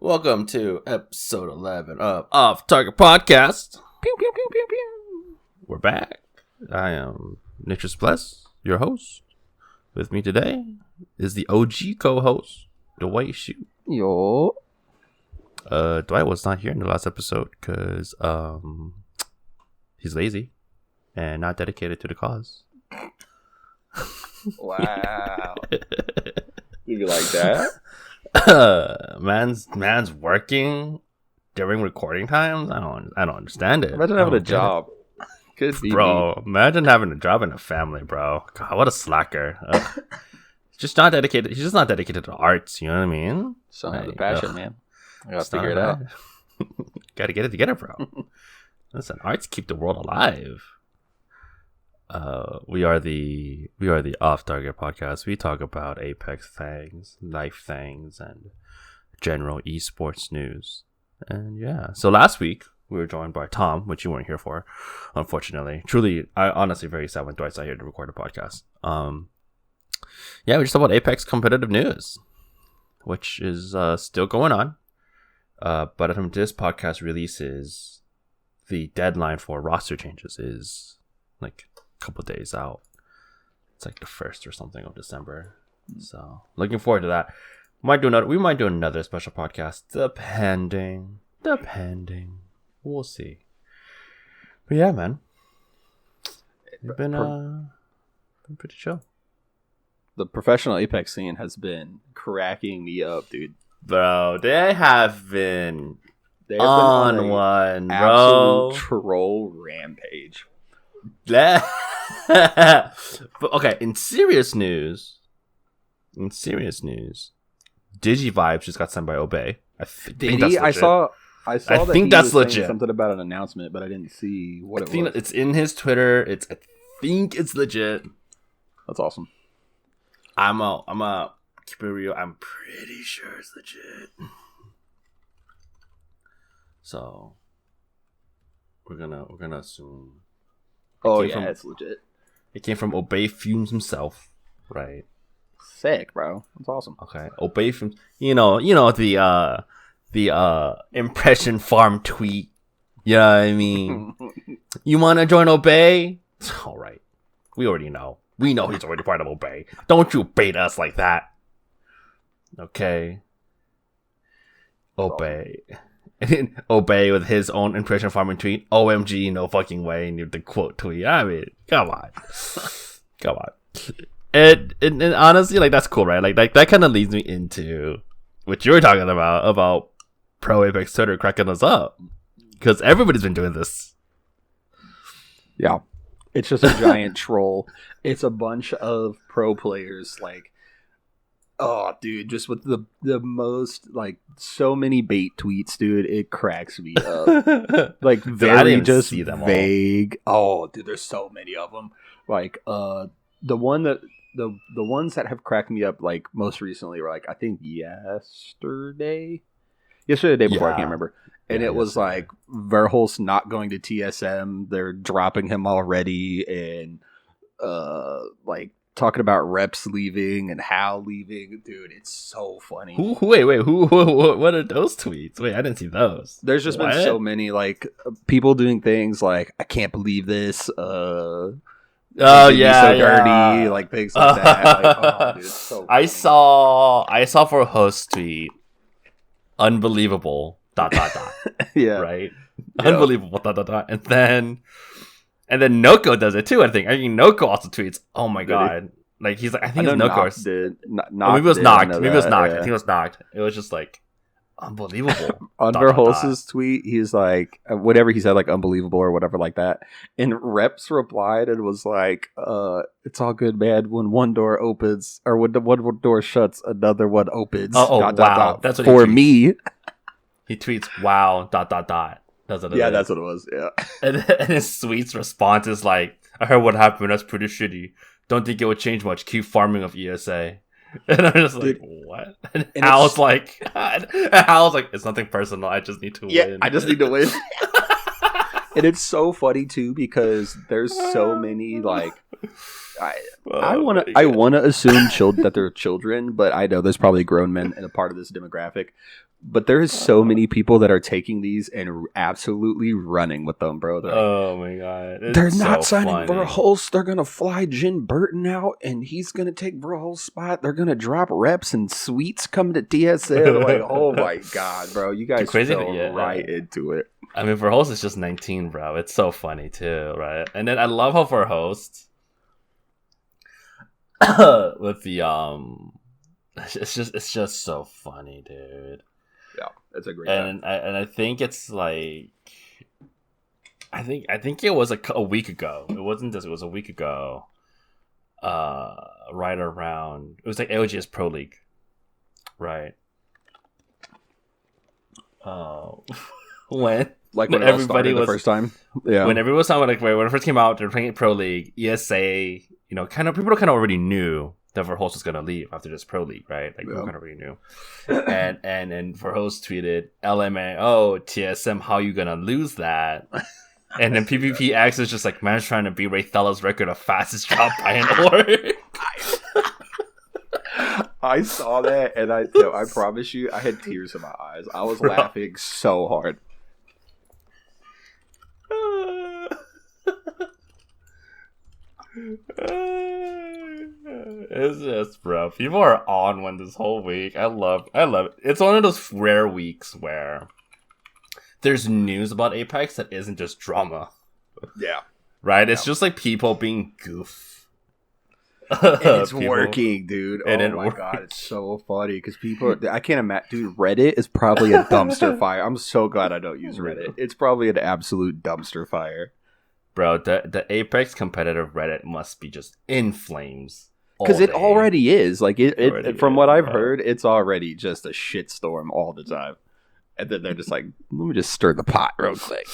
Welcome to episode 11 of Off Target Podcast. Pew, pew, pew, pew, pew. We're back. I am Nitrous Bless, your host. With me today is the OG co-host, Dwite Shoot. Yo. Dwight was not here in the last episode because he's lazy and not dedicated to the cause. Wow. You like that? Man's working during recording times. I don't understand it. Imagine having a job. Could be bro. me. Imagine having a job and a family, bro. God, what a slacker. Just not dedicated. He's just not dedicated to arts. You know what I mean? Some have the passion, man. I gotta figure it out. Gotta get it together, bro. Listen, arts keep the world alive. We are the Off Target Podcast. We talk about Apex things, life things, and general esports news. And yeah, so last week we were joined by Tom, which you weren't here for, unfortunately. Truly, I honestly very sad when Dwight's not here to record a podcast. Yeah, we just talked about Apex competitive news, which is still going on. But from this podcast releases, the deadline for roster changes is like couple days out. It's like the 1st or something of December. So looking forward to that. We might do another special podcast depending. We'll see. But yeah, man, it's been pretty chill. The professional Apex scene has been cracking me up, dude. Bro, they have been on one, bro. Troll rampage. But okay, in serious news, Digivibes just got signed by Obey. I saw I that think he that's was legit. Something about an announcement, but I didn't see what it was. It's in his Twitter. I think it's legit. That's awesome. I'm a keep it real. I'm pretty sure it's legit. So we're gonna assume. Oh yeah, it's legit. It came from Obey Fumes himself, right? Sick, bro. That's awesome. Okay, Obey Fumes. You know the impression farm tweet. You know what I mean? You want to join Obey? All right. We already know. We know he's already part of Obey. Don't you bait us like that. Okay. Obey. Obey with his own impression farming tweet. OMG, no fucking way. And the quote tweet. I mean, come on. And honestly, like, that's cool, right? Like that kind of leads me into what you were talking about Pro Apex Twitter cracking us up. Because everybody's been doing this. Yeah. It's just a giant troll. It's a bunch of pro players, like, oh, dude, just with the most, like, so many bait tweets, dude. It cracks me up. Like, very just vague. All. Oh, dude, there's so many of them. Like, the ones that have cracked me up, like, most recently were, like, I think yesterday, the day before, I can't remember. And it was like Verhulst not going to TSM. They're dropping him already, and like talking about reps leaving and Hal leaving. Dude, it's so funny. Wait, what are those tweets? Wait, I didn't see those. There's just been so many, like, people doing things like, I can't believe this. Oh yeah, so dirty, like things like that. Like, oh, dude, it's so funny. I saw for a host tweet, unbelievable. ... Yeah. Right. Yep. Unbelievable. ... And then Noko does it too. I think Noko also tweets, "Oh my god!" Like, he's like, I think it's Noko. Maybe it was knocked. I think it was knocked. It was just like unbelievable. On Verhulst's tweet, he's like, whatever he said, like unbelievable or whatever like that. And Reps replied and was like, "It's all good, man. When one door opens, or when the one door shuts, another one opens." Wow, that's what for me. He tweets, "Wow, ... That's what yeah, that's what it was. Yeah, and his sweet's response is like, "I heard what happened. That's pretty shitty. Don't think it would change much. Keep farming of ESA." And I'm just like, what? And Hal's like, it's nothing personal. I just need to win. I just need to win. And it's so funny too because there's so many like I want to assume that they're children, but I know there's probably grown men in a part of this demographic. But there is so many people that are taking these and absolutely running with them, bro. Like, oh my god, they're not signing Verhulst. They're gonna fly Jin Burton out, and he's gonna take Verhulst's spot. They're gonna drop reps and Sweets coming to TSL. Like, oh my god, bro, you guys fell right into it. I mean, Verhulst is just 19, bro. It's so funny too, right? And then I love how Verhulst with the it's just so funny, dude. Yeah, it's a great and I think it's like I think it was a week ago. It wasn't this. It was a week ago. Right around it was like LGS Pro League, right? When everybody was the first time, yeah. When everyone was talking like when it first came out, they're playing Pro League. ESA, kind of people kind of already knew that Verhulst was gonna leave after this Pro League, right? Like people kind of already knew. and Verhulst tweeted, "LMAO TSM, how you gonna lose that?" And then PvPX is just like, man's trying to beat Ray Thella's record of fastest drop by an orc. I saw that, and I promise you, I had tears in my eyes. I was laughing so hard. It's just, bro, people are on one this whole week. I love it. It's one of those rare weeks where there's news about Apex that isn't just drama. Yeah. Right? It's just like people being goof. And it's working, dude. Oh my god, it's so funny because people, I can't imagine, dude. Reddit is probably a dumpster fire. I'm so glad I don't use Reddit. It's probably an absolute dumpster fire. Bro, the Apex competitive Reddit must be just in flames. Because it already is. Like from what I've heard, it's already just a shitstorm all the time. And then they're just like, let me just stir the pot real quick.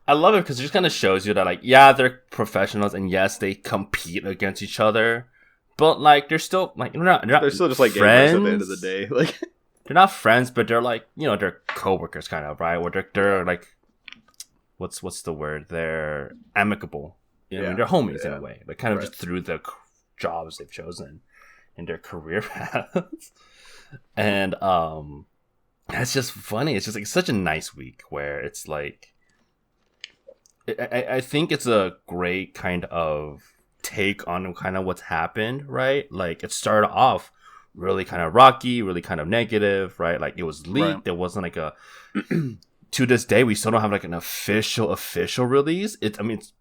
I love it because it just kind of shows you that, like, yeah, they're professionals, and yes, they compete against each other, but like they're still like they're still just like friends at the end of the day. Like they're not friends, but they're like they're coworkers, kind of, right? Where they're like, what's the word? They're amicable. They're homies in a way, like kind of just through the jobs they've chosen in their career paths. And it's just funny. It's just like such a nice week where it's like. I think it's a great kind of take on kind of what's happened, right? Like it started off really kind of rocky, really kind of negative, right? Like it was leaked. Right. There wasn't like a to this day we still don't have like an official release. It's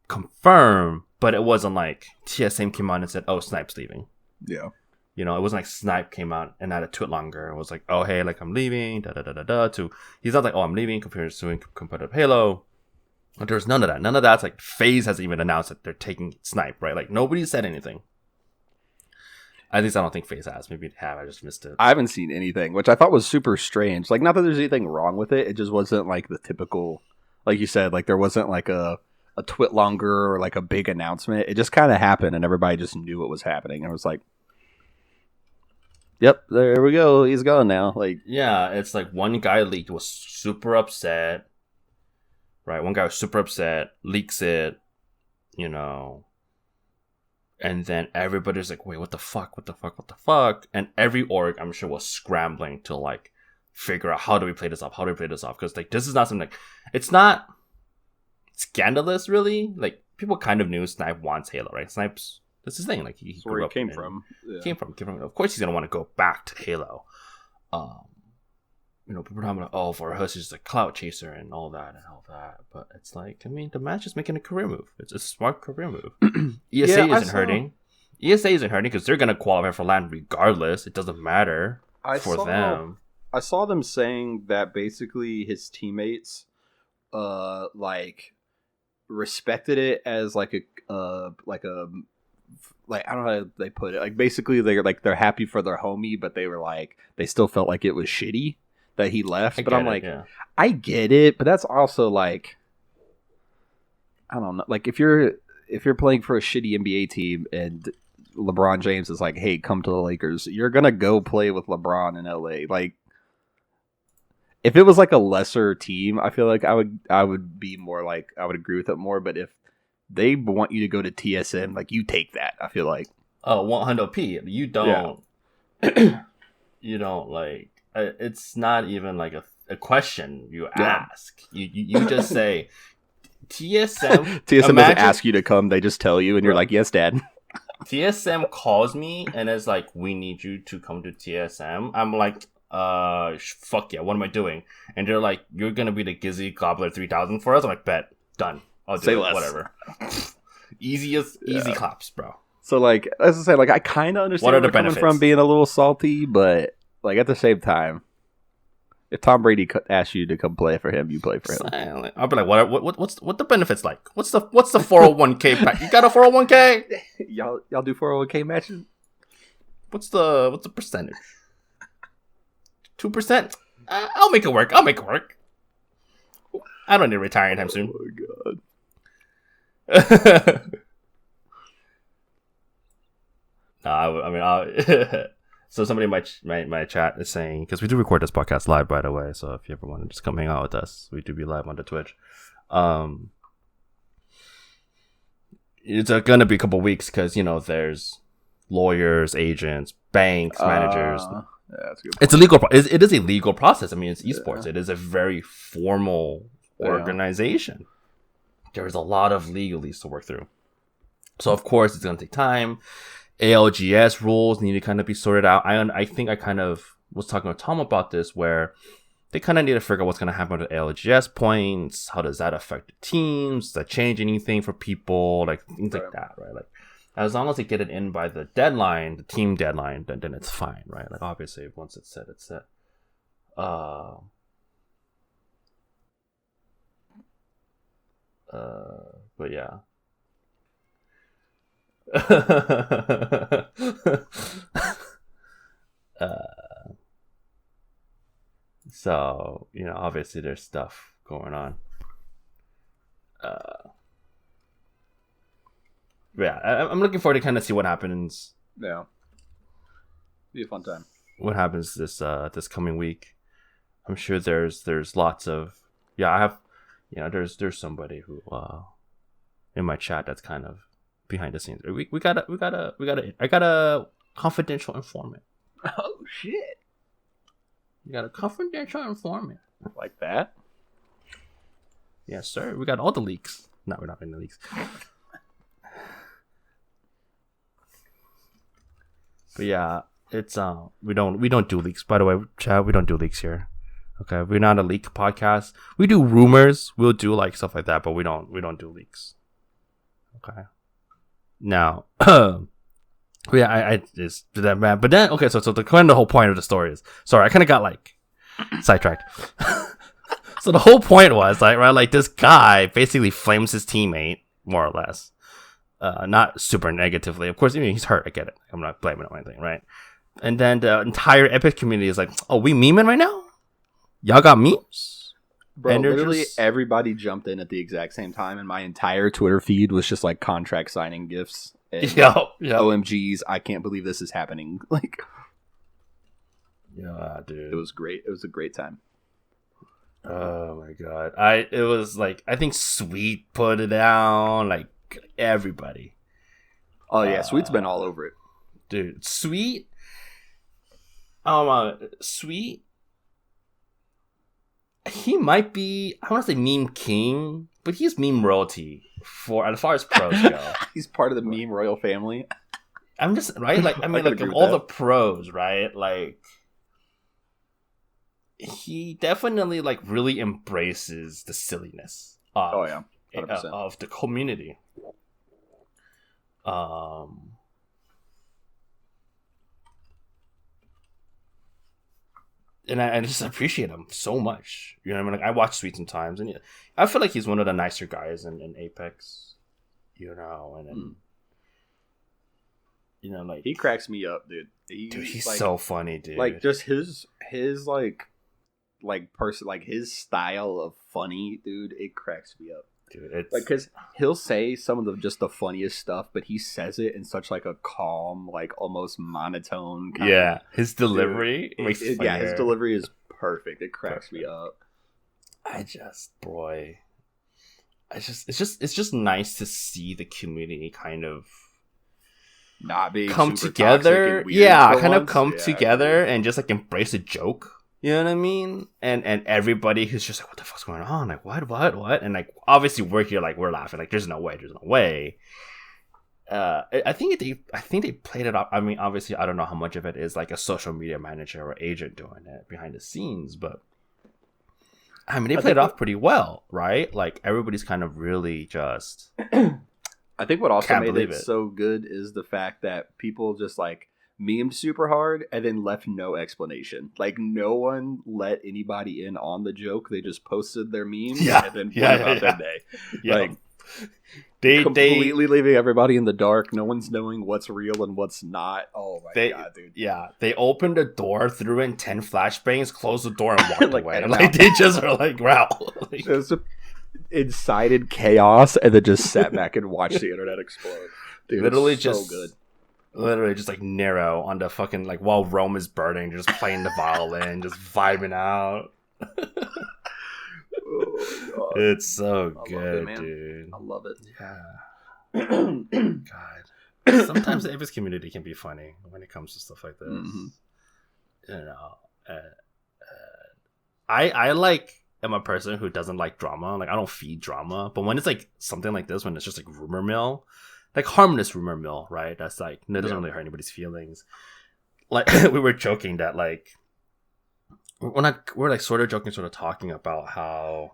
confirmed, but it wasn't like TSM came out and said, "Oh, Snipe's leaving." Yeah. It wasn't like Snipe came out and added to it longer. It was like, "Oh, hey, like I'm leaving." To he's not like, "Oh, I'm leaving," compared to competitive Halo. There's none of that. None of that's like FaZe hasn't even announced that they're taking Snipe, right? Like nobody said anything. At least I don't think FaZe has. Maybe it have. I just missed it. I haven't seen anything, which I thought was super strange. Like, not that there's anything wrong with it. It just wasn't like the typical, like you said, like there wasn't like a twit longer or like a big announcement. It just kind of happened and everybody just knew what was happening. And it was like, yep, there we go. He's gone now. Like, yeah, it's like one guy leaked, was super upset. Right, one guy was super upset, leaks it, and then everybody's like, wait, what the fuck? And every org, I'm sure, was scrambling to like figure out how do we play this off? Because like this is not something, it's not scandalous really. Like people kind of knew Snipe wants Halo, right? Snipe's, that's his thing. Like he grew up came from. Yeah. Came from. Of course he's gonna want to go back to Halo. People are talking about, oh, for us, he's a clout chaser and all that. But it's like, the match is making a career move. It's a smart career move. ESA isn't hurting. ESA isn't hurting because they're going to qualify for LAN regardless. It doesn't matter for them. I saw them saying that basically his teammates, respected it as like I don't know how they put it. Like basically they're happy for their homie, but they were like, they still felt like it was shitty that he left. But I'm like, I get it, but that's also like, I don't know. Like if you're playing for a shitty NBA team and LeBron James is like, hey, come to the Lakers, you're gonna go play with LeBron in LA. Like if it was like a lesser team, I feel like I would be more like I would agree with it more. But if they want you to go to TSM, like you take that. I feel like 100p. You don't. You don't like. It's not even like a question you ask. You just say TSM. TSM doesn't ask you to come; they just tell you, and you're like, "Yes, Dad." TSM calls me and is like, "We need you to come to TSM." I'm like, fuck yeah, what am I doing? And they're like, "You're gonna be the Gizzy Gobbler 3000 for us." I'm like, "Bet, done. I'll do it. Whatever." Easy claps, bro. So like, as I say, like I kind of understand where they're coming from being a little salty, but like at the same time, if Tom Brady asks you to come play for him, you play for him. I'll be like, what the benefits like? What's the 401k pack? You got a 401k? y'all do 401k matches? What's the percentage? 2%? I'll make it work. I don't need to retire anytime soon. Oh my god. So somebody in my chat is saying, because we do record this podcast live, by the way, so if you ever want to just come hang out with us, we do be live on the Twitch. It's going to be a couple weeks because, there's lawyers, agents, banks, managers. Yeah, that's a good point. It's a legal. It is a legal process. I mean, it's esports. Yeah. It is a very formal organization. There's a lot of legalese to work through. So of course it's going to take time. ALGS rules need to kind of be sorted out. I think I kind of was talking with Tom about this, where they kind of need to figure out what's going to happen with ALGS points. How does that affect the teams? Does that change anything for people? Like things like that, right? Like as long as they get it in by the deadline, the team deadline, then it's fine, right? Like obviously once it's set, it's set. But yeah. So obviously there's stuff going on. Yeah, I'm looking forward to kind of see what happens. Yeah, be a fun time. What happens this coming week? I'm sure there's lots of I have there's somebody who in my chat that's kind of behind the scenes. I got a confidential informant. Oh shit! You got a confidential informant like that? Yes, sir. We got all the leaks. No, we're not in the leaks. But yeah, it's we don't do leaks. By the way, Chad, we don't do leaks here. Okay, we're not a leak podcast. We do rumors. We'll do like stuff like that, but we don't do leaks. Okay. Now, yeah, I just did that, man. But then, okay, so the kind of the whole point of the story is, sorry, I kind of got like sidetracked. So the whole point was like this guy basically flames his teammate more or less, not super negatively. Of course, he's hurt. I get it. I'm not blaming him or anything, right? And then the entire Epic community is like, "Oh, we memeing right now? Y'all got memes?" Bro, and literally everybody jumped in at the exact same time, and my entire Twitter feed was just like contract signing gifs. And OMGs, I can't believe this is happening. Like, yeah, dude, it was great. It was a great time. Oh my god, it was like I think Sweet put it down, like everybody. Oh yeah, Sweet's been all over it, dude. Sweet, Sweet. He might be, I want to say meme king, but he's meme royalty for as far as pros go. He's part of the meme royal family. I'm just right, like I mean, like of all the pros, right? Like he definitely like really embraces the silliness of, 100%. Of the community. And I just appreciate him so much. You know what I mean? Like I watch Sweet sometimes, and I feel like he's one of the nicer guys in Apex. And then like he cracks me up, dude. He's like, so funny, dude. Like just his like person, like his style of funny, dude. It cracks me up, dude. It's like because he'll say some of the funniest stuff, but he says it in such like a calm, like almost monotone. His delivery makes his delivery is perfect. It cracks me up. It's just nice to see the community kind of not being come super together. toxic and weird Kind of once. come together and just like embrace a joke. You know what I mean? And everybody who's just like, what the fuck's going on? Like, what? And like, obviously we're here, like, we're laughing. Like, there's no way. I think they played it off. I mean, obviously, I don't know how much of it is like a social media manager or agent doing it behind the scenes, but I mean, they played it off pretty well, right? Like, everybody's kind of really just. I think what also made it so good is the fact that people just like memed super hard and then left no explanation. Like, no one let anybody in on the joke. They just posted their memes and then went about their day. Yeah. Like, they completely leaving everybody in the dark. No one's knowing what's real and what's not. Oh my god, dude. Yeah, they opened the door, threw in 10 flashbangs, closed the door, and walked away. Like, they just are like, wow. Like, incited chaos and then just sat back and watched the internet explode. Dude, literally it's just so good. Literally just like Nero on the fucking, like, while Rome is burning, just playing the violin, just vibing out. Oh, it's so good, dude. I love it. Yeah. God. Sometimes the Avis community can be funny when it comes to stuff like this. Mm-hmm. You know, I like am a person who doesn't like drama. Like, I don't feed drama, but when it's like something like this, when it's just like rumor mill, like harmless rumor mill, right? That's like, it doesn't really hurt anybody's feelings. Like, we were joking that like we're like sort of joking, sort of talking about how,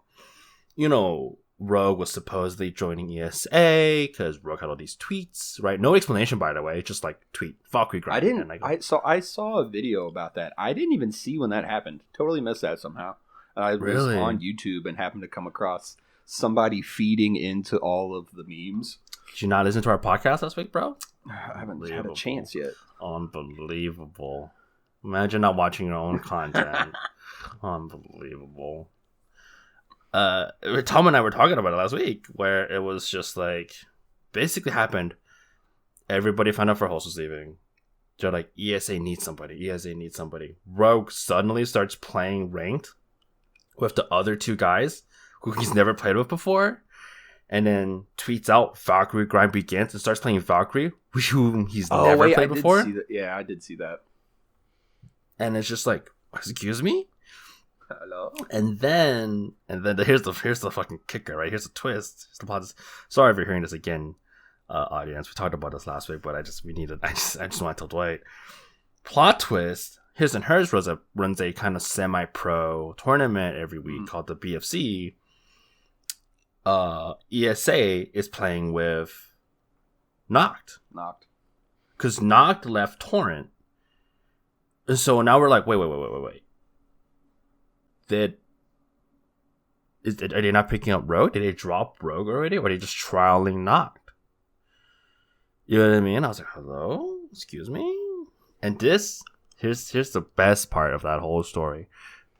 you know, Rogue was supposedly joining ESA because Rogue had all these tweets, right? No explanation, by the way, just like tweet Valkyrie grind. I saw a video about that. I didn't even see when that happened. Totally missed that somehow. I was on YouTube and happened to come across somebody feeding into all of the memes. Did you not listen to our podcast last week, bro? I haven't had a chance yet. Unbelievable. Imagine not watching your own content. Unbelievable. Tom and I were talking about it last week, where it was just like, basically happened. Everybody found out for Host was leaving. They're like, ESA needs somebody. Rogue suddenly starts playing ranked with the other two guys who he's never played with before, and then tweets out Valkyrie grind begins and starts playing Valkyrie, whom he's never played before. Yeah, I did see that. And it's just like, excuse me? Hello? And then here's the fucking kicker, right? Here's the twist. Here's the plot. Sorry if you're hearing this again, audience. We talked about this last week, but I just want to tell Dwight. Plot twist. His and Hers runs a kind of semi-pro tournament every week called the BFC. ESA is playing with Noct. Because Noct left Torrent. And so now we're like, wait. Are they not picking up Rogue? Did they drop Rogue already? Or are they just trialing Noct? You know what I mean? I was like, hello? Excuse me? And here's the best part of that whole story.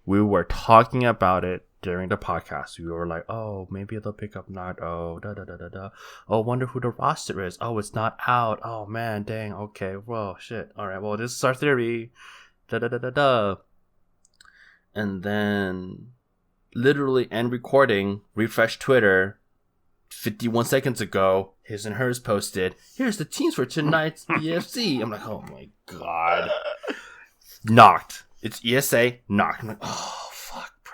We were talking about it during the podcast. We were like, oh, maybe they'll pick up Noct. Oh, da. Oh, wonder who the roster is. Oh, it's not out. Oh, man, dang. Okay, well, shit. All right, well, this is our theory. Da. And then, literally end recording, refresh Twitter, 51 seconds ago, His and Hers posted, here's the teams for tonight's EFC. I'm like, oh my god. Noct. It's ESA, Noct. I'm like, oh, fuck, bro.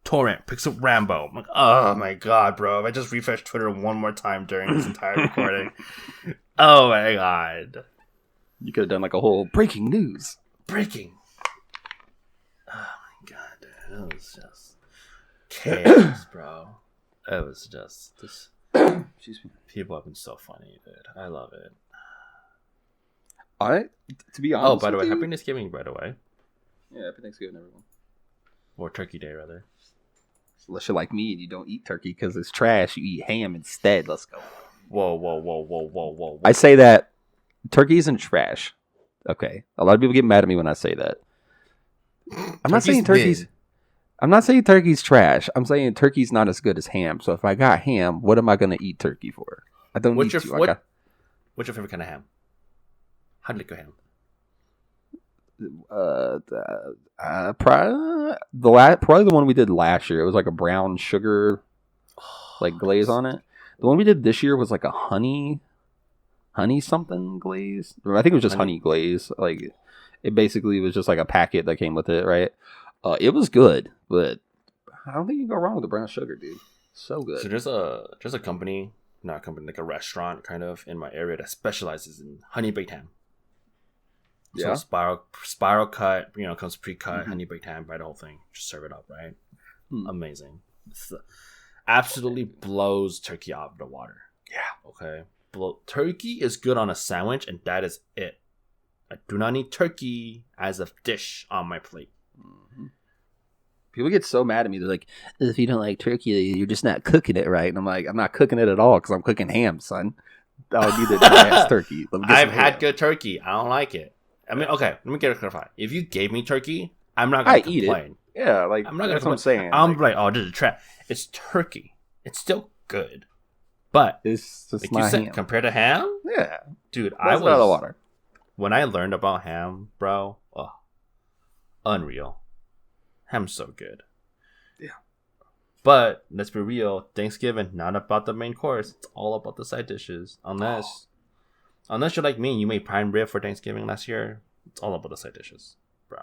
Torrent picks up Rambo. I'm like, oh my god, bro. If I just refresh Twitter one more time during this entire recording. Oh my god. You could have done like a whole breaking news. Breaking. Oh my god, dude. It was just chaos, bro. It was just this. People have been so funny, dude. I love it. To be honest. Oh, by the way, Happy Thanksgiving, by the way. Yeah, Happy Thanksgiving, everyone. Or Turkey Day, rather. Unless you're like me and you don't eat turkey because it's trash, you eat ham instead. Let's go. Whoa. I say that turkey isn't trash. Okay, a lot of people get mad at me when I say that. I'm not saying turkey's trash. I'm saying turkey's not as good as ham. So if I got ham, what am I going to eat turkey for? I don't need to. What's your favorite kind of ham? How do you go ham? Probably the one we did last year. It was like a brown sugar like glaze on it. The one we did this year was like a honey something glaze. I think it was just honey glaze. Like it basically was just like a packet that came with it, right? It was good, but I don't think you can go wrong with the brown sugar, dude. So good. So there's a company, not a company, like a restaurant kind of in my area that specializes in honey baked ham. So spiral cut, comes pre-cut, honey baked ham, buy the whole thing, just serve it up, right? Amazing. Absolutely blows turkey out of the water. Yeah. Okay. Turkey is good on a sandwich, and that is it. I do not need turkey as a dish on my plate. People get so mad at me. They're like, if you don't like turkey, you're just not cooking it right. And I'm like, I'm not cooking it at all because I'm cooking ham, son. I would need the ass turkey. I've had good turkey. I don't like it. I mean, okay, let me get it clarified. If you gave me turkey, I'm not going to complain. Eat it. Yeah, like, I'm not that's gonna what I'm saying. I'm like, oh, this is a trap. It's turkey. It's still good. But it's just like not you said, ham. compared to ham? Yeah. Dude, That's out of the water. When I learned about ham, bro, unreal. Ham's so good. Yeah. But let's be real, Thanksgiving, not about the main course. It's all about the side dishes. Unless you're like me, you made prime rib for Thanksgiving last year. It's all about the side dishes, bro.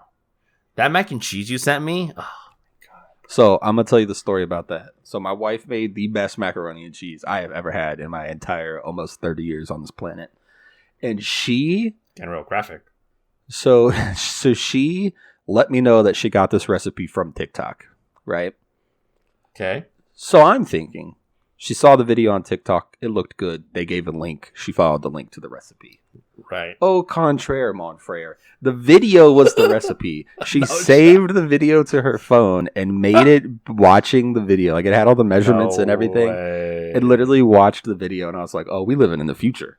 That mac and cheese you sent me, oh my god. So I'm gonna tell you the story about that. So my wife made the best macaroni and cheese I have ever had in my entire almost 30 years on this planet, and she getting real graphic. So she let me know that she got this recipe from TikTok, right? Okay. So I'm thinking, she saw the video on TikTok. It looked good. They gave a link. She followed the link to the recipe. Right. Au contraire, mon frere. The video was the recipe. She saved the video to her phone and made it watching the video. Like it had all the measurements and everything. It literally watched the video, and I was like, "Oh, we living in the future."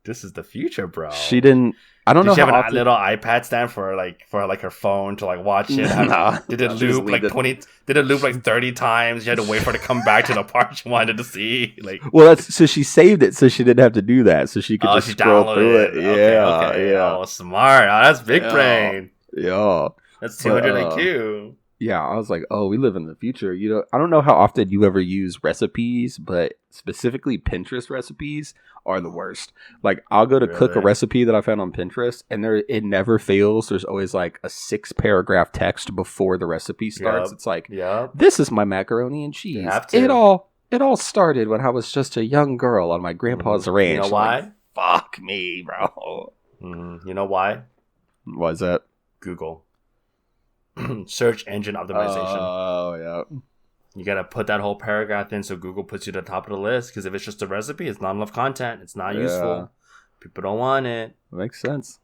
This is the future, bro. She didn't. I don't know. Did she how have a little iPad stand for her phone to like watch it? Nah, did it loop like 20? Did it loop like 30 times? You had to wait for it to come back to the part you wanted to see. Like, well, so she saved it so she didn't have to do that, so she could just scroll through it. Okay. Yeah. Oh, smart. Oh, that's big brain. Yeah, that's 200 IQ. Yeah, I was like, oh, we live in the future. I don't know how often you ever use recipes, but specifically Pinterest recipes are the worst. Like, I'll go to cook a recipe that I found on Pinterest, and it never fails. There's always like a 6-paragraph text before the recipe starts. It's like, this is my macaroni and cheese. It all started when I was just a young girl on my grandpa's ranch. You know why? Like, fuck me, bro. You know why? Why is that? Google. Search engine optimization. Oh, yeah. You gotta put that whole paragraph in so Google puts you to the top of the list, because if it's just a recipe, it's not enough content. It's not useful. People don't want it. Makes sense.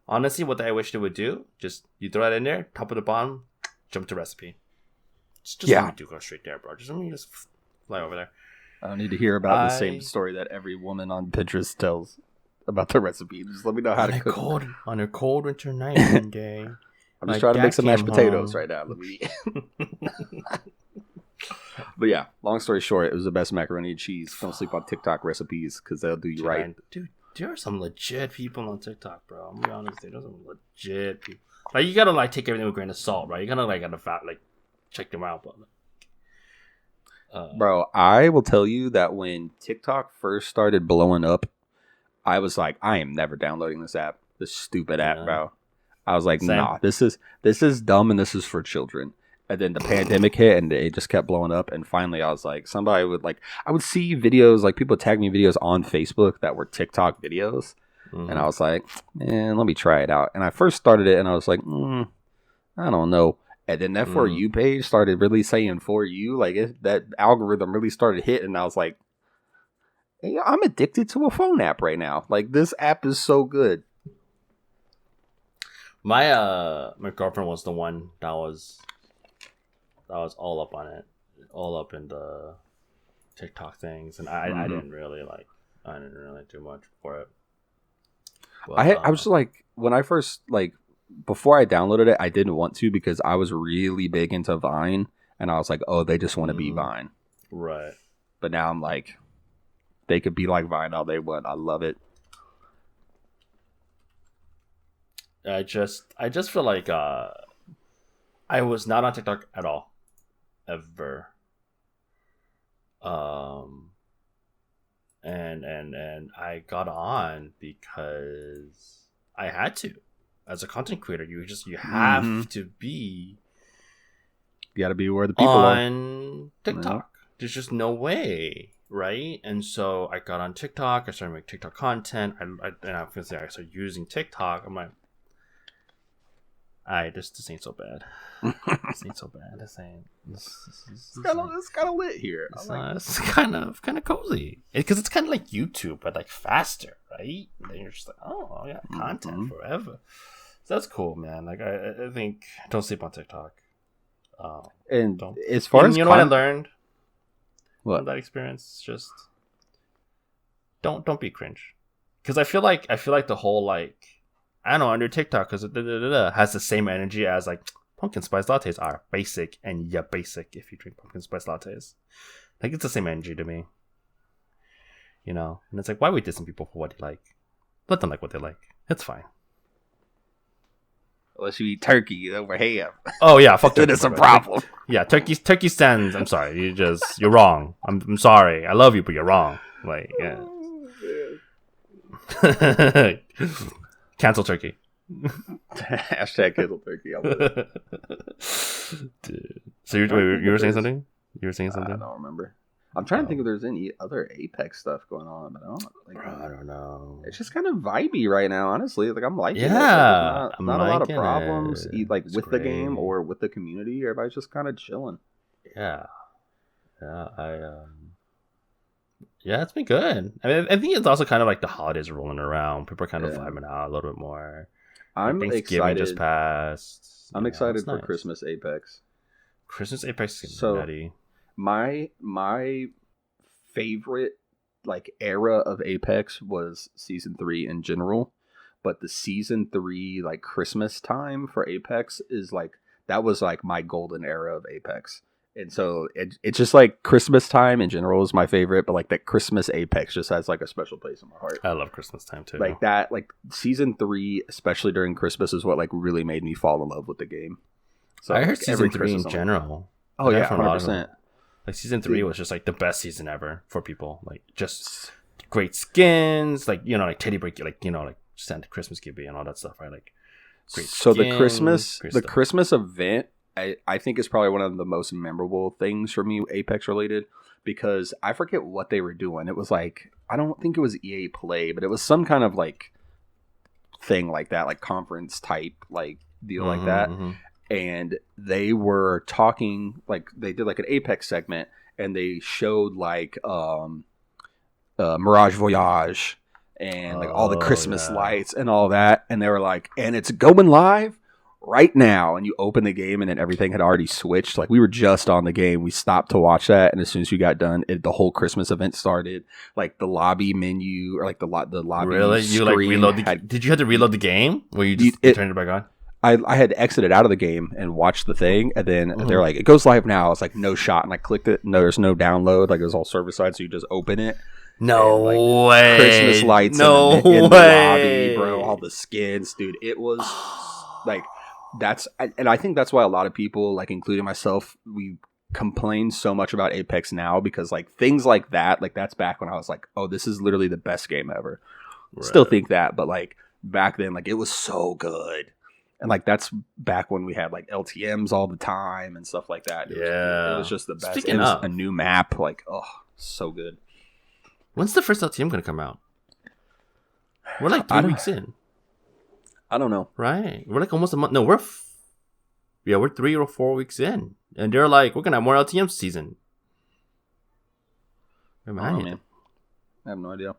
Honestly, what I wish they would do, just you throw it in there, top of the bottom, jump to recipe. Just let me go straight there, bro. Let me just fly over there. I don't need to hear about the same story that every woman on Pinterest tells about the recipe. Just let me know how to cook. On a cold winter night one day. I'm just trying to make some mashed potatoes right now. Let me But yeah, long story short, it was the best macaroni and cheese. Don't sleep on TikTok recipes because they'll do you right. Dude, there are some legit people on TikTok, bro. I'm gonna be honest, there's some legit people. Like, you gotta like take everything with a grain of salt, right? You gotta check them out, but bro, I will tell you that when TikTok first started blowing up, I was like, I am never downloading this app. This stupid app, bro. I was like, nah, this is dumb and this is for children. And then the pandemic hit and it just kept blowing up. And finally I was like, I would see videos, like people tag me videos on Facebook that were TikTok videos. Mm-hmm. And I was like, man, let me try it out. And I first started it and I was like, I don't know. And then that For You page started really saying For You. Like that algorithm really started hitting. And I was like, hey, I'm addicted to a phone app right now. Like, this app is so good. My girlfriend was the one that was all up on it, all up in the TikTok things, and I didn't really do much for it. But, I was just like, when I first before I downloaded it, I didn't want to because I was really big into Vine, and I was like, oh, they just want to be Vine, right? But now I'm like, they could be like Vine all they want. I love it. I just feel like I was not on TikTok at all, ever. Um, and I got on because I had to. As a content creator, you have to be. You got to be where the people on TikTok. There's just no way, right? And so I got on TikTok. I started making TikTok content. And I'm gonna say I started using TikTok. I'm like, this ain't so bad. This ain't so bad. This ain't. It's kind of lit here. It's kind of cozy because it's kind of like YouTube, but like faster, right? And then you're just like, oh, yeah, content forever. So that's cool, man. Like I think don't sleep on TikTok. And as far as you know what I learned, from that experience, just don't be cringe, because I feel like the whole like I don't know under TikTok because has the same energy as like pumpkin spice lattes are basic and basic if you drink pumpkin spice lattes. Like it's the same energy to me, you know. And it's like why we dissing people for what they like? Let them like what they like. It's fine. Unless you eat turkey over ham. Oh yeah, fuck that. It's a problem. Yeah, turkey stands. I'm sorry, you're wrong. I'm sorry. I love you, but you're wrong. Like yeah. Cancel turkey. Hashtag cancel turkey. Dude. So you were saying something? You were saying something? I don't remember. I'm trying to think if there's any other Apex stuff going on, but I don't know. It's just kind of vibey right now, honestly. Like I'm liking it. Yeah, like, not a lot of problems, it's with great. the game or with the community. Everybody's just kind of chilling. Yeah, yeah, it's been good. I mean, I think it's also kind of like the holidays rolling around. People are kind of vibing out a little bit more. I'm Thanksgiving excited. Just passed. I'm excited for nice. Christmas Apex. Christmas Apex is so nutty. My favorite like era of Apex was season 3 in general, but the season 3 like Christmas time for Apex is like that was like my golden era of Apex. And so it's just like Christmas time in general is my favorite, but like that Christmas Apex just has like a special place in my heart. I love Christmas time too. Like that, like season 3, especially during Christmas, is what like really made me fall in love with the game. So I heard like, season 3 in general. Oh yeah, 100%. Like season 3 was just like the best season ever for people. Like just great skins, like you know, like teddy bear, like you know, like Santa Christmas Gibby and all that stuff, right? Like great. So skins, the Christmas event, I think is probably one of the most memorable things for me, Apex related, because I forget what they were doing. It was like I don't think it was EA Play, but it was some kind of like thing like that, like conference type like deal like that. And they were talking like they did like an Apex segment and they showed like Mirage Voyage and like all the Christmas lights and all that, and they were like, and it's going live right now, and you open the game and then everything had already switched. Like we were just on the game, we stopped to watch that, and as soon as you got done, the whole Christmas event started. Like the lobby menu or like the lobby really you like reload did you have to reload the game or you just turned it back on? I had exited out of the game and watched the thing, and then they're like, it goes live now. It's like no shot, and I clicked it. No, there's no download. Like it was all server side, so you just open it. No and, like, way. Christmas lights in the lobby, bro. All the skins, dude. It was like and I think that's why a lot of people, like including myself, we complain so much about Apex now because like things like that, like that's back when I was like, oh, this is literally the best game ever. Right. Still think that, but like back then, like it was so good. And like that's back when we had like LTMs all the time and stuff like that. It was just the best. It was a new map, like so good. When's the first LTM gonna come out? We're like 3 weeks in. I don't know. Right, we're like almost a month. No, we're 3 or 4 weeks in, and they're like, we're gonna have more LTM season. Man, I have no idea.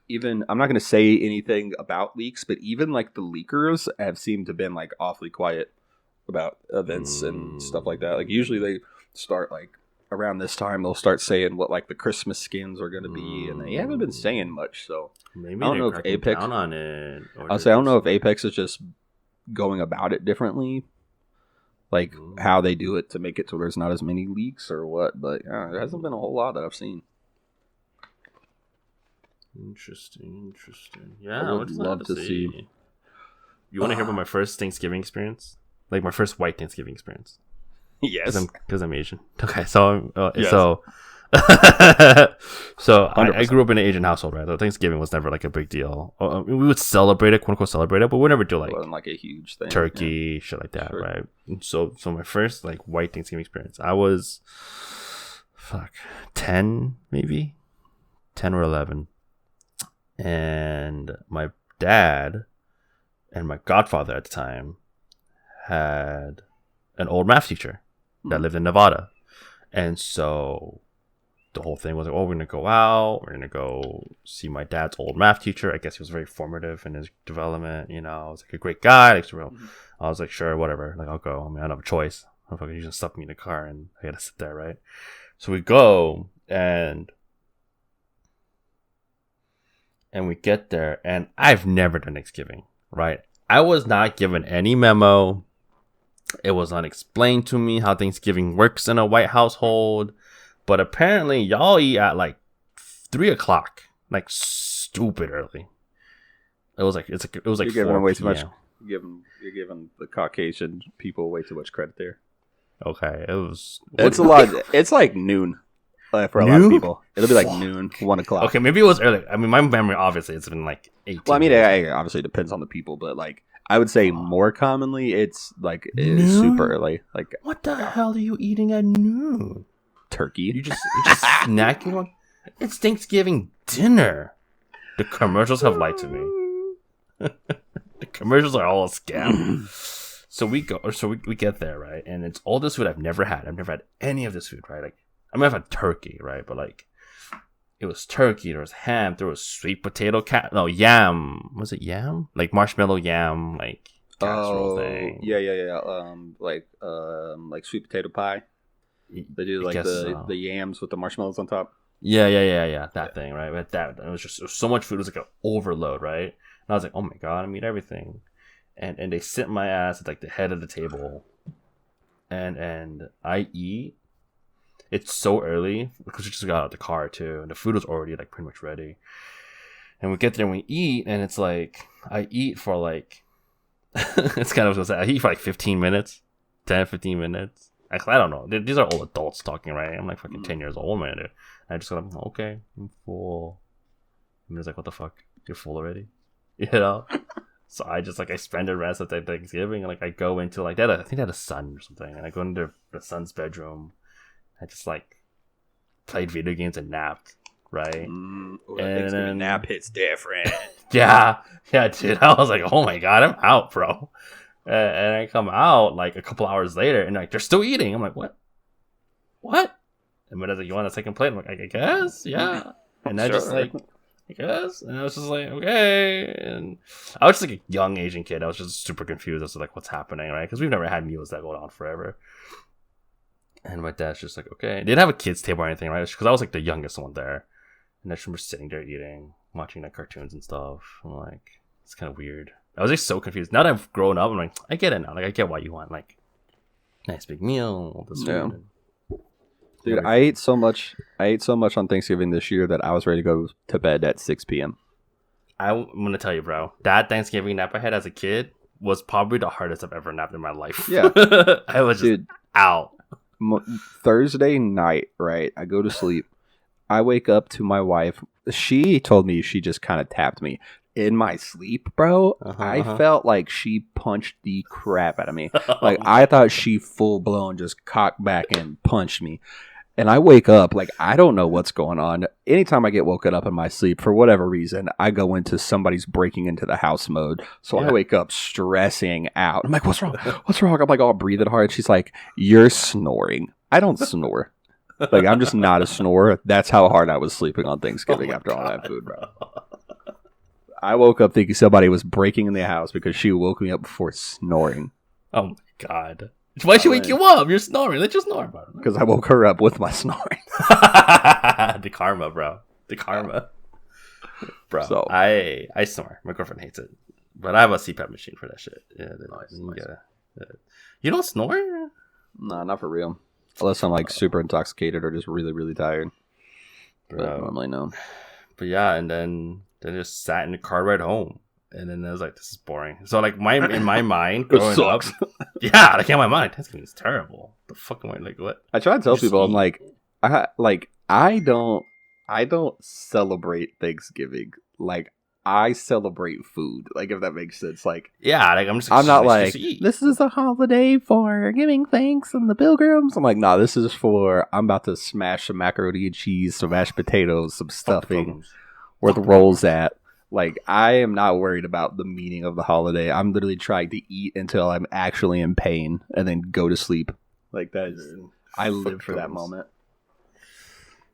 Even I'm not going to say anything about leaks, but even like the leakers have seemed to have been like awfully quiet about events and stuff like that. Like usually they start like around this time, they'll start saying what like the Christmas skins are going to be, and they haven't been saying much. So maybe I don't know if Apex down on it. I'll say I don't know if Apex is just going about it differently, like how they do it to make it so there's not as many leaks or what. But yeah, there hasn't been a whole lot that I've seen. Interesting. Yeah, I would love to see. You want to hear about my first Thanksgiving experience? Like my first white Thanksgiving experience? Yes. Because I'm Asian. Okay, so Yes. so I grew up in an Asian household, right? So Thanksgiving was never like a big deal. We would celebrate it, quote unquote, celebrate it, but we never do like It wasn't like a huge thing. turkey, shit like that, Sure. right? And so my first like white Thanksgiving experience, I was 10 maybe, 10 or 11, and my dad and my godfather at the time had an old math teacher that lived in Nevada, and so the whole thing was like, oh, we're gonna go out, we're gonna go see my dad's old math teacher. I guess he was very formative in his development, you know. I was like a great guy, like, I was like, sure, whatever, like I'll go. I mean, I don't have a choice. I'm fucking just stuff me in the car and I gotta sit there, right? So we go and we get there, and I've never done Thanksgiving, right? I was not given any memo. It was not explained to me how Thanksgiving works in a white household. But apparently, y'all eat at like 3:00, like stupid early. It was like it was like you're giving 4 way too much. p.m. You're giving the Caucasian people way too much credit there. Okay, it was. It's a lot. It's like noon for a lot of people. It'll be like noon, 1:00. Okay, maybe it was early. I mean, my memory obviously it's been like 18. Well, I mean, it obviously depends on the people, but like I would say more commonly, it's like it's super early. Like, what the hell are you eating at noon? Turkey. You're just snacking on. It's Thanksgiving dinner. The commercials have lied to me. The commercials are all a scam. So we get there, right? And it's all this food I've never had. I've never had any of this food, right? Like, I mean, I've had turkey, right? But like, it was turkey, there was ham, there was sweet potato yam. Was it yam? Like marshmallow yam, like casserole thing. Yeah. Like sweet potato pie. They do like the yams with the marshmallows on top. Yeah. That thing, right? But it was so much food. It was like an overload, right? And I was like, oh my god, I eat everything. And they sit my ass at like the head of the table, and I eat. It's so early because we just got out of the car too, and the food was already like pretty much ready. And we get there and we eat, and it's like I eat for like it's kind of what I was gonna say. I eat for like 15 minutes, 10-15 minutes. Actually, I don't know. These are all adults talking, right? I'm like fucking 10 years old, man. And I just got okay, I'm full. And it's like, what the fuck? You're full already, you know? So I just like I spend the rest of the Thanksgiving, and like I go into like that. I think they had a son or something, and I go into the son's bedroom. I just like played video games and napped, right? And Thanksgiving nap hits different. yeah, dude. I was like, oh my god, I'm out, bro. And I come out like a couple hours later, and like they're still eating. I'm like, what? And but like, you want a second plate? I'm like, I guess, yeah. And I just like, I guess. And I was just like, okay. And I was just like a young Asian kid. I was just super confused as to like what's happening, right? Because we've never had meals that go on forever. And my dad's just like, okay. They didn't have a kids table or anything, right? Because I was like the youngest one there. And I just remember sitting there eating, watching like cartoons and stuff. I'm like, it's kind of weird. I was just so confused. Now that I've grown up, I'm like, I get it now. Like, I get why you want like nice big meal, all this food. Dude, I ate so much on Thanksgiving this year that I was ready to go to bed at 6 p.m. I'm gonna tell you, bro. That Thanksgiving nap I had as a kid was probably the hardest I've ever napped in my life. Yeah, I was just out. Thursday night, right? I go to sleep. I wake up to my wife. She told me she just kind of tapped me in my sleep, bro. I felt like she punched the crap out of me. Like I thought she full blown just cocked back and punched me. And I wake up like I don't know what's going on. Anytime I get woken up in my sleep, for whatever reason, I go into somebody's breaking into the house mode. So I wake up stressing out. I'm like, what's wrong? What's wrong? I'm like all breathing hard. She's like, you're snoring. I don't snore. Like I'm just not a snorer. That's how hard I was sleeping on Thanksgiving after all that food, bro. I woke up thinking somebody was breaking in the house because she woke me up before snoring. Oh my god. Why'd she wake you up? You're snoring. Let you snore, bro. Because I woke her up with my snoring. The karma, bro. The karma. Bro, so, I snore. My girlfriend hates it. But I have a CPAP machine for that shit. Yeah, nice. You don't snore? No, not for real. Unless I'm like super intoxicated or just really, really tired. Bro. But normally no. But yeah, and then just sat in the car ride home. And then I was like, this is boring. So like in my mind growing up, sucks. yeah, like in my mind, Thanksgiving is terrible. The fuck am I like what? I try to tell You just people, I'm eat. like, I don't celebrate Thanksgiving. Like, I celebrate food. Like, if that makes sense. Like, Yeah, like I'm just I'm not like, just eat. this is a holiday for giving thanks and the pilgrims. I'm like, nah, this is for, I'm about to smash some macaroni and cheese, some mashed potatoes, some Fuck the stuffing, pilgrims. where Fuck the the rolls pilgrims. at. Like, I am not worried about the meaning of the holiday. I'm literally trying to eat until I'm actually in pain and then go to sleep. Like, that is, I Fuck live for that pilgrims. moment.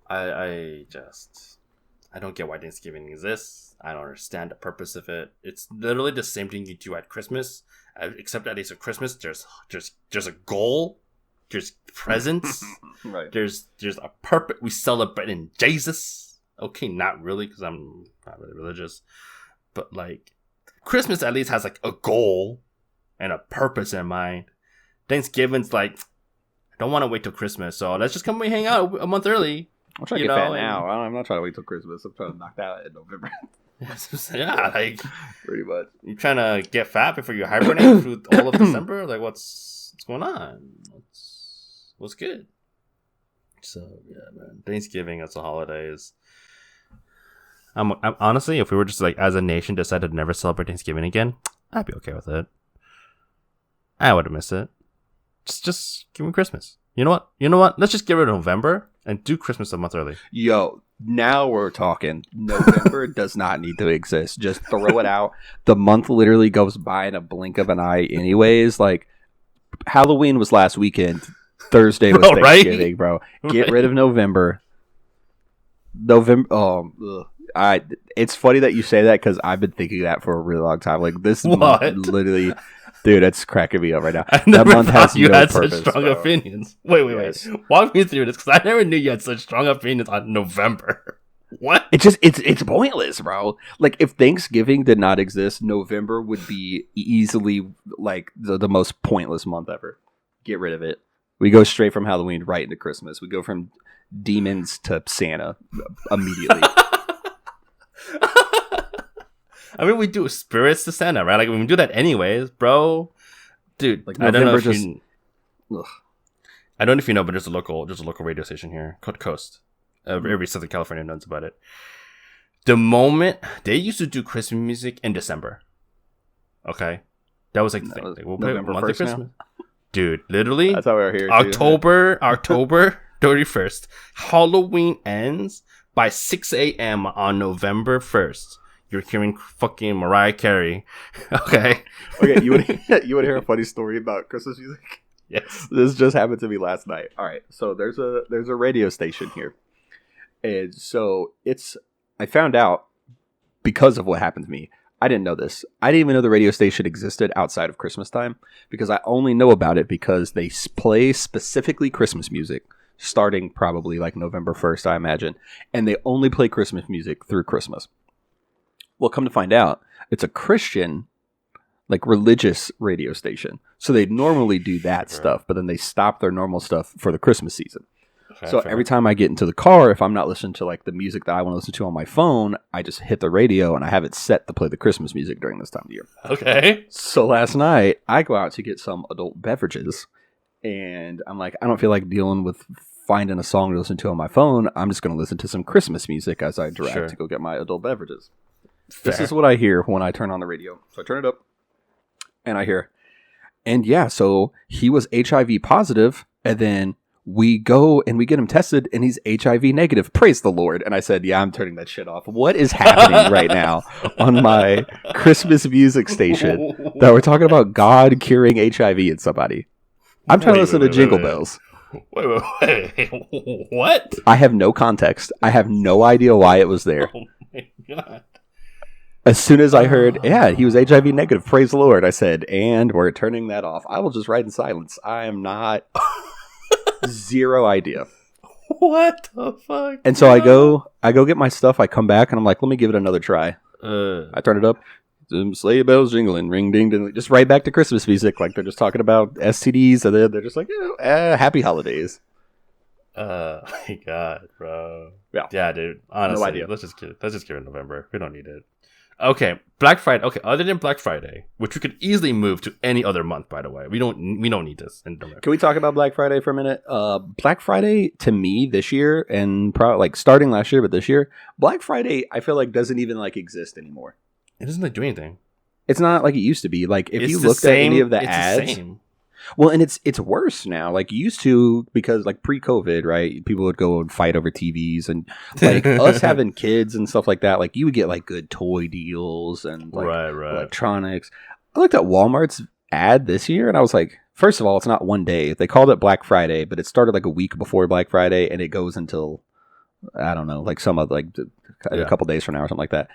I don't get why Thanksgiving exists. I don't understand the purpose of it. It's literally the same thing you do at Christmas, except at least at Christmas, there's a goal, there's presents, Right. there's a purpose. We celebrate in Jesus. Okay, not really, because I'm not really religious, but like Christmas at least has like a goal and a purpose in mind. Thanksgiving's like, I don't want to wait till Christmas, so let's just come and hang out a month early. I'm trying to get fat now. I'm not trying to wait till Christmas. I'm trying to knock that out in November. Yeah, like Pretty much. you trying to get fat before you hibernate through all of December? Like what's going on? What's good? So yeah, man. Thanksgiving as a holiday is. I'm honestly, if we were just like as a nation decided to never celebrate Thanksgiving again, I'd be okay with it. I wouldn't miss it. Just give me Christmas. You know what? Let's just get rid of November and do Christmas a month early. Yo, now we're talking. November does not need to exist. Just throw it out. The month literally goes by in a blink of an eye anyways. Like, Halloween was last weekend. Thursday was Bro, right? Thanksgiving, bro. Get Right. rid of November. It's funny that you say that because I've been thinking that for a really long time. Like, this What? month literally... Dude, that's cracking me up right now. I That never month thought has you no had purpose, such strong bro. opinions. Wait. Yes. Walk me through this because I never knew you had such strong opinions on November. What? It's pointless, bro. Like, if Thanksgiving did not exist, November would be easily like the most pointless month ever. Get rid of it. We go straight from Halloween right into Christmas. We go from demons to Santa immediately. I mean, we do spirits to Santa, right? Like, we do that anyways, bro. Dude, Like, I don't know November if just- you... Ugh. I don't know if you know, but there's a local radio station here called Coast. Every Southern California knows about it. The moment they used to do Christmas music in December, okay, that was like the thing. Like, we'll play November month of 1st now? Christmas. Dude, literally, That's how we're here. October 31st. Halloween ends by 6 a.m. on November 1st. You're hearing fucking Mariah Carey. Okay. Okay, you would hear a funny story about Christmas music. Yes. This just happened to me last night. All right, so there's a radio station here, and so I found out because of what happened to me. I didn't know this. I didn't even know the radio station existed outside of Christmas time because I only know about it because they play specifically Christmas music starting probably like November 1st, I imagine, and they only play Christmas music through Christmas. Well, come to find out, it's a Christian, like, religious radio station. So they normally do that stuff, but then they stop their normal stuff for the Christmas season. Okay, So fair. every time I get into the car, if I'm not listening to like the music that I want to listen to on my phone, I just hit the radio and I have it set to play the Christmas music during this time of year. Okay. So last night, I go out to get some adult beverages, and I'm like, I don't feel like dealing with finding a song to listen to on my phone. I'm just going to listen to some Christmas music as I drive Sure. to go get my adult beverages. Fair. This is what I hear when I turn on the radio. So I turn it up, and I hear, and yeah, so he was HIV positive, and then we go and we get him tested, and he's HIV negative. Praise the Lord. And I said, yeah, I'm turning that shit off. What is happening right now on my Christmas music station that we're talking about God curing HIV in somebody? I'm trying to listen to Jingle Bells. Wait. What? I have no context. I have no idea why it was there. Oh my god. As soon as I heard, yeah, he was HIV negative, praise the Lord, I said, and we're turning that off. I will just write in silence. I am not... Zero idea. What the fuck? And so I go get my stuff, I come back, and I'm like, let me give it another try. I turn it up. Sleigh bells jingling, ring ding ding. Just right back to Christmas music, like they're just talking about STDs, and they're just like, happy holidays. My god, bro. Yeah. Yeah, dude. Honestly, idea. let's just get it November. We don't need it. Okay, Black Friday. Okay, other than Black Friday, which we could easily move to any other month. By the way, we don't need this. In November. Can we talk about Black Friday for a minute? Black Friday to me this year, and probably like starting last year, but this year, Black Friday I feel like doesn't even like exist anymore. It doesn't like do anything. It's not like it used to be. Like if It's you the looked same- at any of the it's ads, the same. well, and it's worse now. Like you used to, because like pre-COVID, right? People would go and fight over TVs, and like us having kids and stuff like that. Like you would get like good toy deals and like right. electronics. I looked at Walmart's ad this year, and I was like, first of all, it's not one day. They called it Black Friday, but it started like a week before Black Friday, and it goes until I don't know, like some of like a couple days from now or something like that.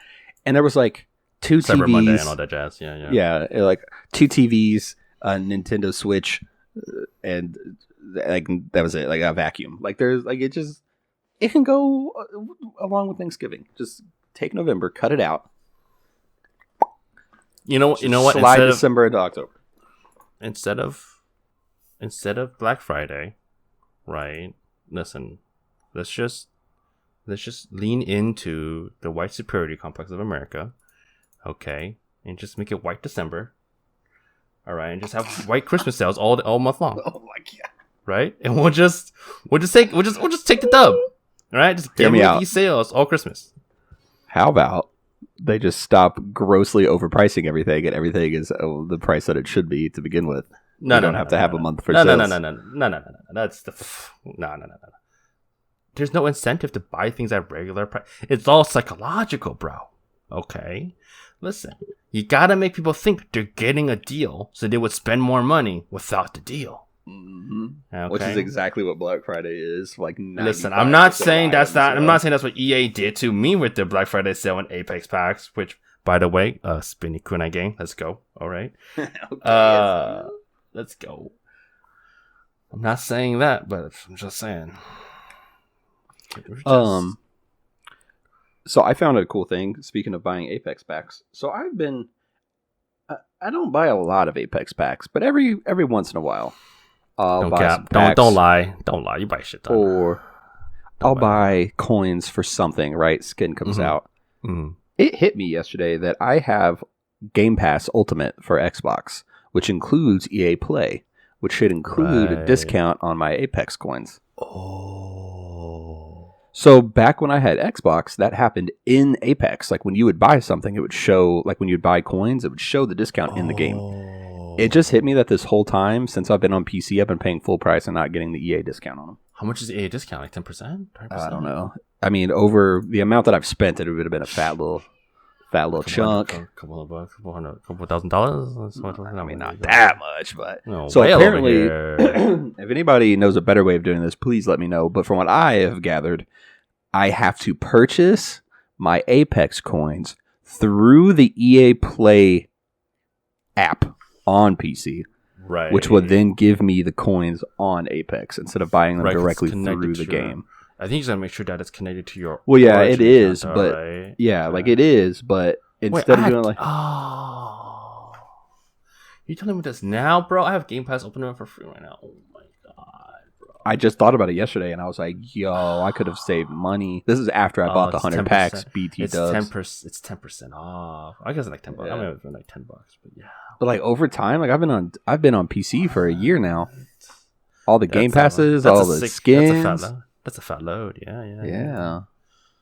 And there was like two Cyber TVs, Monday and all that jazz. Yeah. like two TVs, a Nintendo Switch, and like that was it. Like a vacuum. Like there's like it can go along with Thanksgiving. Just take November, cut it out. You know what? Slide December into October. Instead of Black Friday, right? Listen, let's just lean into the white superiority complex of America, okay, and just make it White December, all right, and just have white Christmas sales all month long. Oh my god! Right, and we'll just take the dub, all right? Just Hear give me me out. these sales all Christmas. How about they just stop grossly overpricing everything, and everything is the price that it should be to begin with? No, you don't have to have a month for no, sales. No. That's the no. There's no incentive to buy things at regular price. It's all psychological, bro. Okay, listen. You gotta make people think they're getting a deal, so they would spend more money without the deal. Mm-hmm. Okay? Which is exactly what Black Friday is. Like, listen, I'm not 95% saying that's items, not. you I'm know? not saying that's what EA did to me with their Black Friday sale and Apex packs. Which, by the way, Spinny Kunai gang. Let's go. All right. Okay, Let's go. I'm not saying that, but I'm just saying. So I found a cool thing. Speaking of buying Apex packs, so I don't buy a lot of Apex packs, but every once in a while, I'll buy some packs, don't lie. You buy shit ton. or I'll buy coins for something. Right, skin comes out. Mm-hmm. It hit me yesterday that I have Game Pass Ultimate for Xbox, which includes EA Play, which should include a discount on my Apex coins. Oh. So back when I had Xbox, that happened in Apex. Like when you would buy something, it would show, like when you'd buy coins, it would show the discount in the game. It just hit me that this whole time, since I've been on PC, I've been paying full price and not getting the EA discount on them. How much is EA discount? Like 10%? 20%? I don't know. I mean, over the amount that I've spent, it would have been a fat little chunk. A couple of bucks, couple $1,000. I mean, not that much, but No, so way apparently, over here. if anybody knows a better way of doing this, please let me know. But from what I have gathered, I have to purchase my Apex coins through the EA Play app on PC, Right. which would then give me the coins on Apex instead of buying them Right, 'cause directly it's connected through the to your- game. I think you just gotta make sure that it's connected to your. Well, yeah, it Origin is, account, but right? yeah, like it is, but instead of doing like, oh, you telling me this now, bro? I have Game Pass open up for free right now. Oh my god, bro! I just thought about it yesterday, and I was like, yo, I could have saved money. This is after I bought the it's 100 10%. packs. BT It's dubs. 10%. It's 10% off. I guess it's like $10. Yeah. I mean, it's been like $10, but yeah. But like over time, like I've been on PC for a year now. All the Game Passes, all the skins. That's a fat load. Yeah.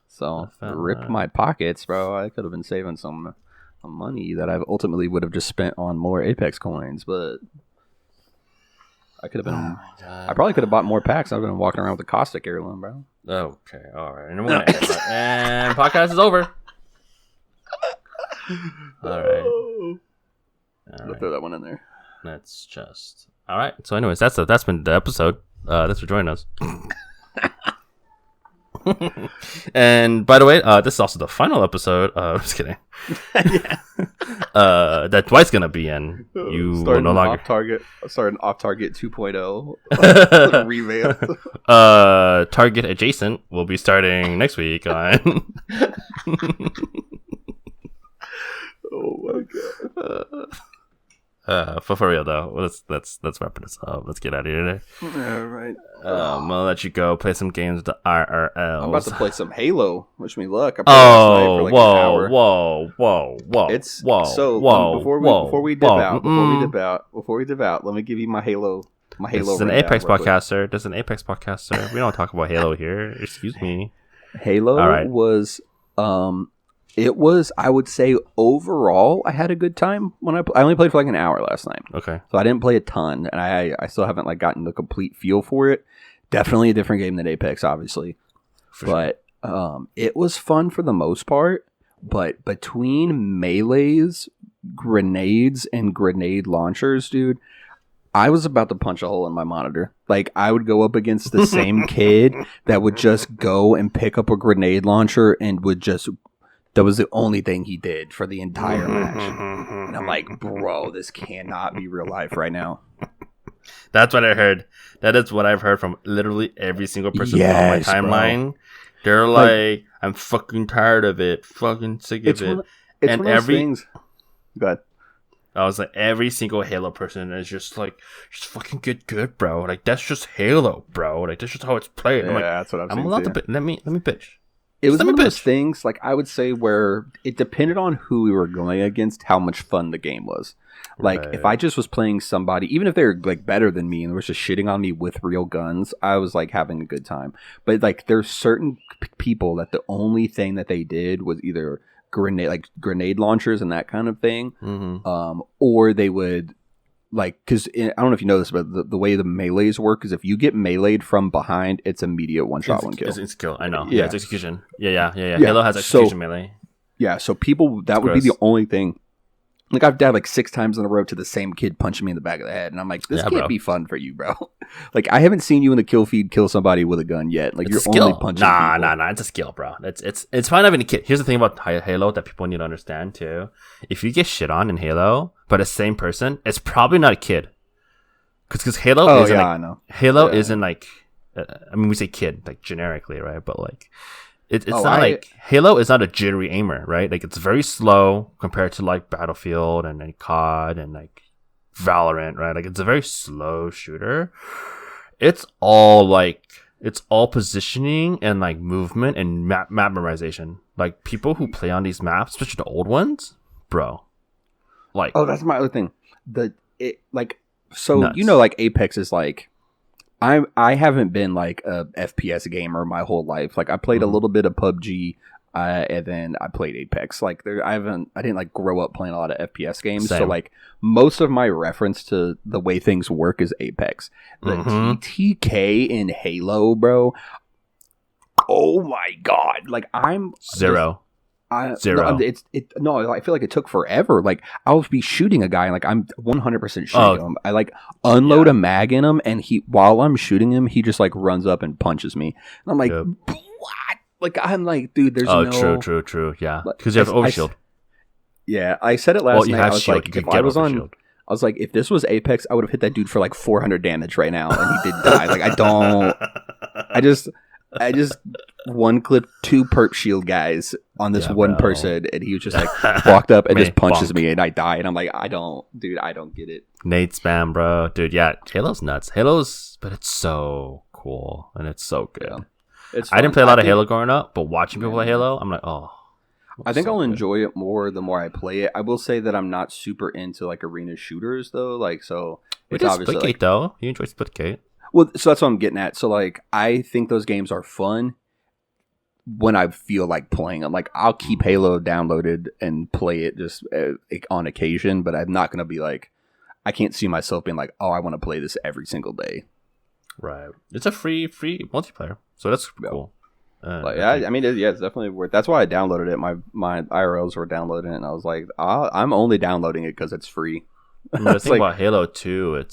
So Fat rip load. my pockets, bro. I could have been saving some money that I ultimately would have just spent on more Apex coins, but I could have been. I probably could have bought more packs. I've been walking around with a caustic heirloom, bro. Okay, all right. And we're gonna end it. And podcast is over. All right. I'll throw that one in there. That's just all right. So, anyways, that's been the episode. Thanks for joining us. And by the way, this is also the final episode. I'm just kidding. That Dwight's gonna be in. You will no longer Starting off target 2.0 revamp. Target adjacent will be starting next week on. Oh my god. But for real though, let's wrap this up. Let's get out of here today. Yeah, right. I'll let you go play some games with the IRL. I'm about to play some Halo. Wish me luck. I played last night for like an hour. Whoa! It's whoa! Before we dip out, let me give you my Halo. This is an Apex podcast, sir. This is an Apex podcast, sir. We don't talk about Halo here. Excuse me. Halo was it was, I would say, overall, I had a good time when I only played for like an hour last night. Okay. So I didn't play a ton, and I still haven't like gotten the complete feel for it. Definitely a different game than Apex, obviously. But it was fun for the most part. But between melees, grenades, and grenade launchers, dude, I was about to punch a hole in my monitor. Like, I would go up against the same kid that would just go and pick up a grenade launcher and would just... That was the only thing he did for the entire match. And I'm like, bro, this cannot be real life right now. That's what I heard. That is what I've heard from literally every single person on my timeline. Bro. They're like, I'm fucking tired of it. Fucking sick of it. It's one of those things. Go ahead. I was like, every single Halo person is just like, just fucking get good, bro. Like, that's just Halo, bro. Like, that's just how it's played. Yeah, I'm like, that's what I'm allowed to let me bitch. It was one of those things, like, I would say, where it depended on who we were going against, how much fun the game was. Like, if I just was playing somebody, even if they were, like, better than me and they were just shitting on me with real guns, I was, like, having a good time. But, like, there's certain people that the only thing that they did was either grenade launchers and that kind of thing, or they would... Like, because I don't know if you know this, but the way the melees work is if you get meleeed from behind, it's immediate one shot, one kill. It's kill. I know. Yeah, it's execution. Yeah. Halo has execution melee. Yeah, so people, that would be the only thing. Like, I've died like 6 times in a row to the same kid punching me in the back of the head, and I'm like, this can't be fun for you, bro. Like, I haven't seen you in the kill feed kill somebody with a gun yet. Like, it's you're only punching people. Nah. It's a skill, bro. It's fine having a kid. Here's the thing about Halo that people need to understand too. If you get shit on in Halo, but the same person, it's probably not a kid. Because Halo isn't like, I know. Halo isn't like, I mean, we say kid like generically, right? But like, it's not like Halo is not a jittery aimer, right? Like, it's very slow compared to like Battlefield and like COD and like Valorant, right? Like, it's a very slow shooter. It's all positioning and like movement and map memorization. Like, people who play on these maps, especially the old ones, bro. Like, that's my other thing. So nuts. You know, like, Apex is like, I haven't been like a FPS gamer my whole life. Like, I played a little bit of PUBG, and then I played Apex. Like, I didn't like grow up playing a lot of FPS games. Same. So like, most of my reference to the way things work is Apex. The TTK in Halo, bro. Oh my god! Like, I'm zero. Zero. I feel like it took forever. Like, I'll be shooting a guy and like I'm 100% shooting him. I like unload a mag in him, and while I'm shooting him, he just like runs up and punches me. And I'm like, what? Like, I'm like, dude, there's no... True. Yeah, because you have overshield. Yeah, I said it last night. I was shield. like, if I was on, I was like, if this was Apex, I would have hit that dude for like 400 damage right now, and he did die. Like, I just one clip 2 perp shield guys on this one person, and he was just like walked up and just punches me, and I die, and I'm like, I don't get it. Nade spam, bro, dude. Yeah, Halo's nuts. But it's so cool and it's so good. Yeah. I didn't play a lot of Halo growing up, but watching people play Halo, I'm like, oh. I think I'll enjoy it more the more I play it. I will say that I'm not super into like arena shooters though. Like, so it's obviously Splitgate though. You enjoy Splitgate. Well, so that's what I'm getting at. So like, I think those games are fun when I feel like playing them. Like, I'll keep Halo downloaded and play it just on occasion, but I'm not going to be like, I can't see myself being like, oh, I want to play this every single day. Right. It's a free multiplayer, so that's cool. I mean, it's definitely worth. That's why I downloaded it. My IRLs were downloading it, and I was like, I'm only downloading it because it's free. I mean, the thing about Halo 2,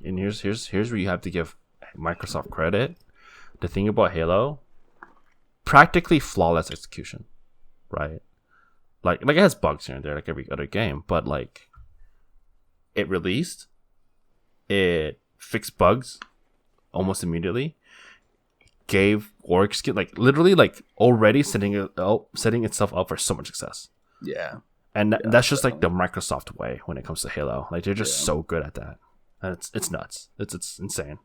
here's where you have to give Microsoft credit. The thing about Halo, practically flawless execution, right? Like it has bugs here and there, like every other game, but like, it released, it fixed bugs almost immediately, gave org skill, like literally like already setting itself up for so much success. Yeah. And that's just like the Microsoft way when it comes to Halo. Like they're just so good at that. And it's nuts. It's insane.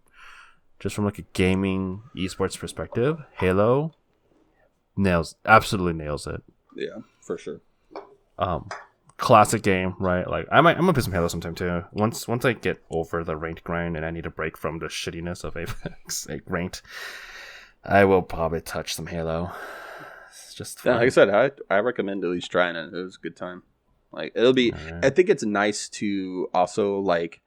Just from like a gaming esports perspective, Halo absolutely nails it. Yeah, for sure. Classic game, right? Like I'm gonna play some Halo sometime too. Once I get over the ranked grind and I need a break from the shittiness of Apex like ranked, I will probably touch some Halo. It's just fun. Yeah, like I said, I recommend at least trying it. It was a good time. Like it'll be. Right. I think it's nice to also like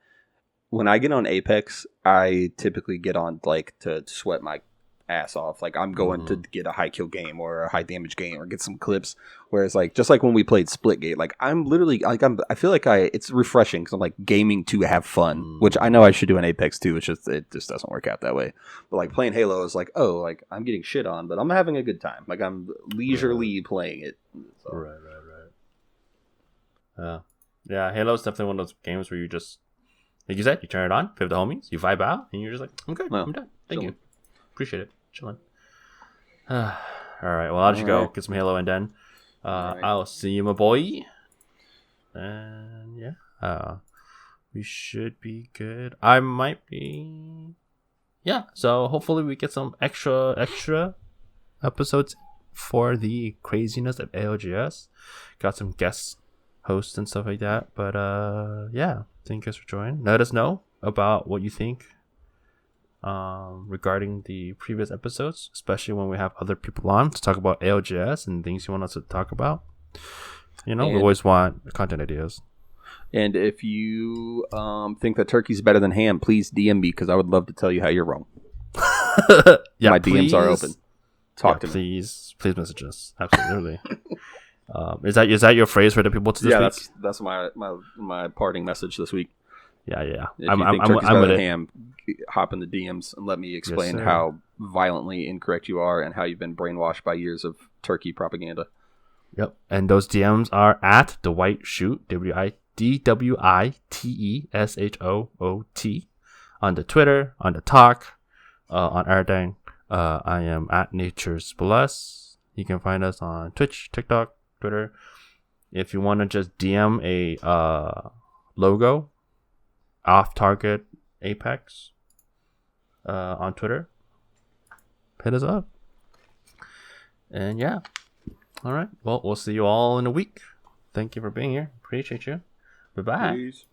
when I get on Apex, I typically get on like to sweat my ass off. Like I'm going to get a high kill game or a high damage game or get some clips. Whereas like just like when we played Splitgate, like I'm literally like I feel like it's refreshing because I'm like gaming to have fun, which I know I should do in Apex too. It just doesn't work out that way. But like playing Halo is like, oh, like I'm getting shit on, but I'm having a good time. Like I'm leisurely playing it. So. Right. Yeah, Halo is definitely one of those games where you just, like you said, you turn it on, play with the homies, you vibe out, and you're just like, I'm good, I'm done. Thank you. Appreciate it. Chilling. All right, well, I'll let you go. Get some Halo and then I'll see you, my boy. And yeah, we should be good. I might be. Yeah, so hopefully we get some extra episodes for the craziness of AOGS. Got some guest hosts and stuff like that. But yeah, thank you guys for joining. Let us know about what you think regarding the previous episodes, especially when we have other people on to talk about AOGS and things you want us to talk about. We always want content ideas. And if you think that turkey's better than ham, please DM me because I would love to tell you how you're wrong. Yeah, my DMs are open. Talk to me. Please message us. Absolutely. Is that your phrase for the people to this week? That's my parting message this week. Yeah. If you think turkey's better than ham, hop in the DMs and let me explain how violently incorrect you are and how you've been brainwashed by years of turkey propaganda. Yep. And those DMs are at Dwite Shoot, DWITESHOOT, on the Twitter, on the talk, on everything. I am at Nature's Bless. You can find us on Twitch, TikTok, Twitter. If you want to just DM a logo, Off Target Apex, on Twitter, hit us up. And yeah. All right. Well, we'll see you all in a week. Thank you for being here. Appreciate you. Bye-bye. Peace.